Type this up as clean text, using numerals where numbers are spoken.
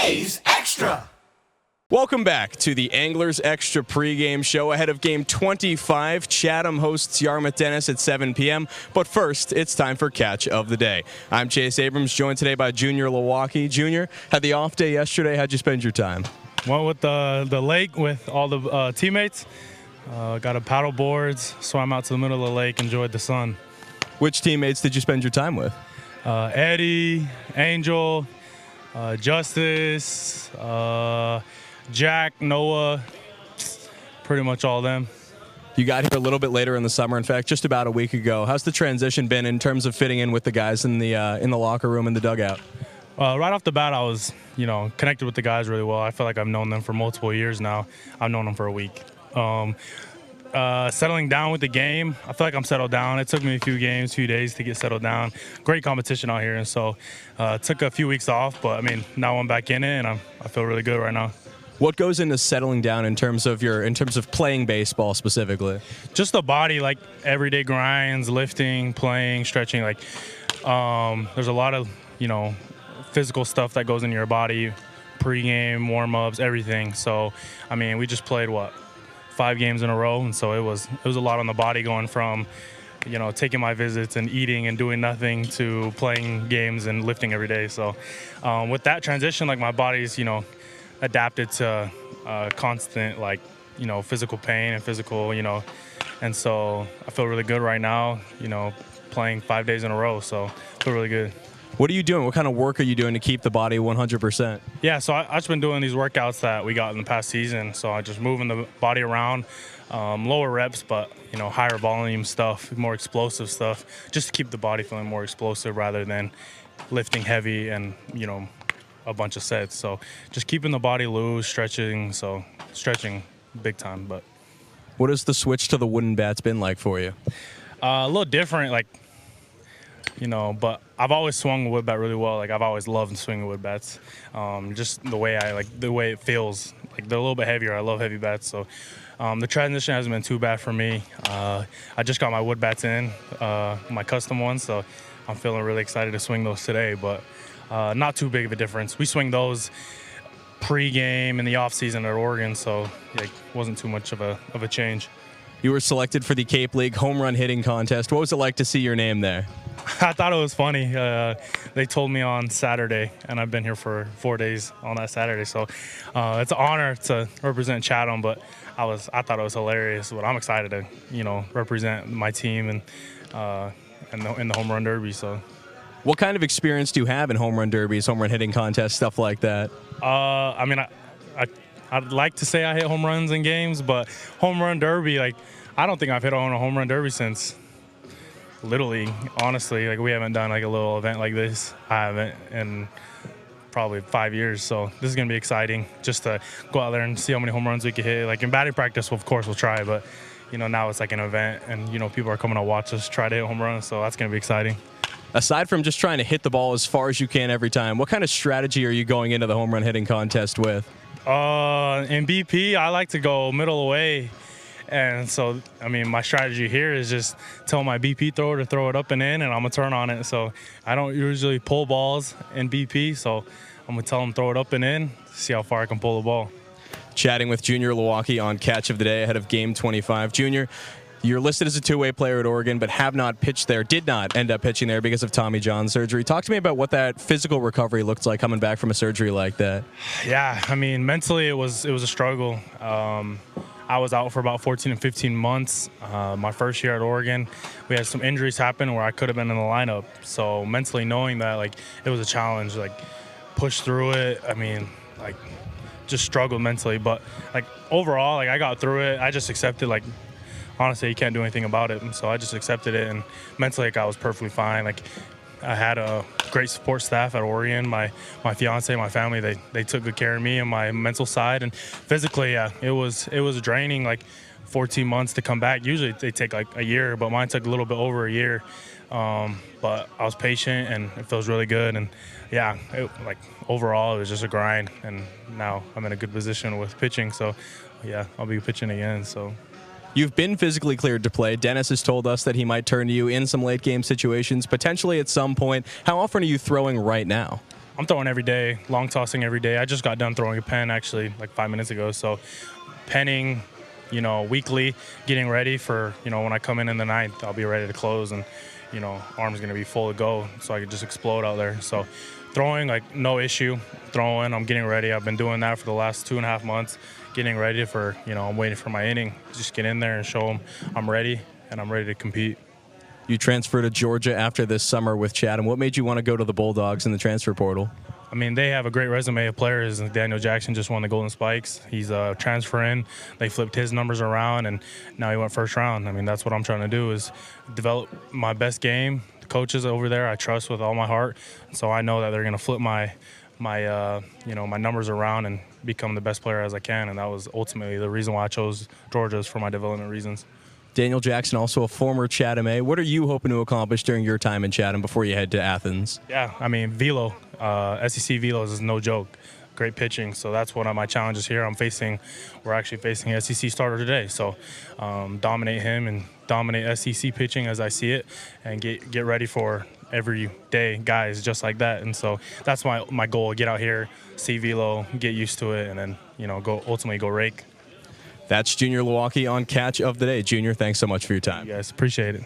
A's Extra. Welcome back to the Anglers Extra pregame show ahead of game 25. Chatham hosts Yarmouth Dennis at 7 p.m. But first, it's time for Catch of the Day. I'm Chase Abrams, joined today by Junior Lauaki. Junior, had the off day yesterday. How'd you spend your time? Went with the lake with all the teammates. Got a paddle boards, swam out to the middle of the lake, enjoyed the sun. Which teammates did you spend your time with? Eddie, Angel, Justice, Jack, Noah, pretty much all of them. You got here a little bit later in the summer, in fact, just about a week ago. How's the transition been in terms of fitting in with the guys in the locker room and the dugout? Right off the bat, I was, connected with the guys really well. I feel like I've known them for multiple years now. I've known them for a week. Settling down with the game, I feel like I'm settled down. It took me a few days to get settled down. Great competition out here, and so took a few weeks off. But now I'm back in it, and I feel really good right now. What goes into settling down in terms of playing baseball specifically? Just the body, like everyday grinds, lifting, playing, stretching. There's a lot of physical stuff that goes in your body, pregame, warm-ups, everything. So we just played 5 games in a row, and so it was a lot on the body, going from taking my visits and eating and doing nothing to playing games and lifting every day. So with that transition, my body's adapted to constant physical pain and physical and so I feel really good right now, playing 5 days in a row, so I feel really good. What are you doing? What kind of work are you doing to keep the body 100%? Yeah, so I've just been doing these workouts that we got in the past season. So I just moving the body around, lower reps, but higher volume stuff, more explosive stuff, just to keep the body feeling more explosive rather than lifting heavy and a bunch of sets. So just keeping the body loose, stretching. So stretching big time. But what has the switch to the wooden bats been like for you? A little different, but I've always swung a wood bat really well. I've always loved swinging wood bats. Just the way it feels. They're a little bit heavier. I love heavy bats. So the transition hasn't been too bad for me. I just got my wood bats in, my custom ones. So I'm feeling really excited to swing those today. But not too big of a difference. We swing those pre-game in the off season at Oregon. So it wasn't too much of a change. You were selected for the Cape League home run hitting contest. What was it like to see your name there? I thought it was funny. They told me on Saturday, and I've been here for 4 days on that Saturday. So it's an honor to represent Chatham, but I thought it was hilarious. But I'm excited to represent my team and in the home run derby. So, what kind of experience do you have in home run derbies, home run hitting contests, stuff like that? I'd like to say I hit home runs in games, but home run derby, I don't think I've hit on a home run derby since Little League, honestly. We haven't done a little event like this. I haven't in probably 5 years, so this is going to be exciting just to go out there and see how many home runs we can hit. In batting practice, of course, we'll try, but, now it's an event, and, people are coming to watch us try to hit home runs, so that's going to be exciting. Aside from just trying to hit the ball as far as you can every time, what kind of strategy are you going into the home run hitting contest with? In BP, I like to go middle away. And so, my strategy here is just tell my BP thrower to throw it up and in, and I'm going to turn on it. So I don't usually pull balls in BP, so I'm going to tell him throw it up and in, see how far I can pull the ball. Chatting with Junior Lauaki on Catch of the Day ahead of Game 25. Junior, you're listed as a two-way player at Oregon, but have not pitched there, did not end up pitching there because of Tommy John surgery. Talk to me about what that physical recovery looked like coming back from a surgery like that. Yeah, mentally it was a struggle. I was out for about 14 and 15 months. My first year at Oregon, we had some injuries happen where I could have been in the lineup. So mentally knowing that, it was a challenge, push through it. Just struggled mentally. But, overall, I got through it. I just accepted, honestly, you can't do anything about it. And so I just accepted it. And mentally, I was perfectly fine. I had a great support staff at Oregon. My fiance, my family, they took good care of me and my mental side. And physically, it was draining, 14 months to come back. Usually they take a year, but mine took a little bit over a year. But I was patient, and it feels really good. And yeah, overall, it was just a grind. And now I'm in a good position with pitching. So yeah, I'll be pitching again. So. You've been physically cleared to play. Dennis has told us that he might turn to you in some late game situations, potentially at some point. How often are you throwing right now? I'm throwing every day, long tossing every day. I just got done throwing a pen actually like 5 minutes ago. So penning, weekly, getting ready for, when I come in the ninth, I'll be ready to close, and, arm's going to be full to go so I can just explode out there. So throwing, like, no issue. Throwing, I'm getting ready. I've been doing that for the last 2.5 months, getting ready for, I'm waiting for my inning. Just get in there and show them I'm ready, and I'm ready to compete. You transferred to Georgia after this summer with Chatham. What made you want to go to the Bulldogs in the transfer portal? I mean, they have a great resume of players. Daniel Jackson just won the Golden Spikes. He's transferring. They flipped his numbers around, and now he went first round. I mean, that's what I'm trying to do, is develop my best game. The coaches over there I trust with all my heart, so I know that they're going to flip my numbers around and become the best player as I can, and that was ultimately the reason why I chose Georgia, is for my development reasons. Daniel Jackson, also a former Chatham A. What are you hoping to accomplish during your time in Chatham before you head to Athens? Yeah, I mean, velo, SEC velos is no joke. Great pitching, so that's one of my challenges here. We're actually facing SEC starter today, so dominate him and dominate SEC pitching as I see it, and get ready for every day guys just like that. And so that's my goal: get out here, see velo, get used to it, and then ultimately go rake. That's Junior Lauaki on Catch of the Day. Junior, thanks so much for your time. You guys, appreciate it.